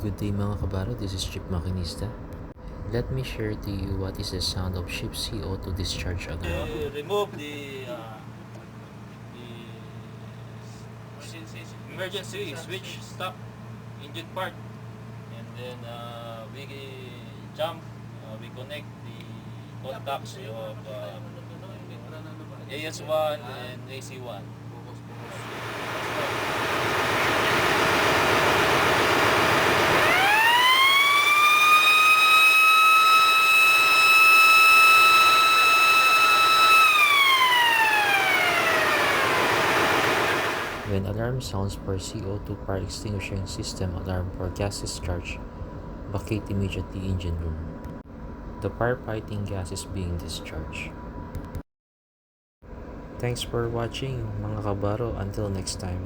Good day mga kabaro, this is Ship Makinista. Let me share to you what is the sound of ship CO2 discharge alarm. Remove the emergency switch stop engine part, and then we jump, we connect the contacts of AS1 and AC1. When alarm sounds for CO2 fire extinguishing system alarm for gas discharge, vacate immediately engine room. The firefighting gas is being discharged. Thanks for watching mga kabaro, until next time.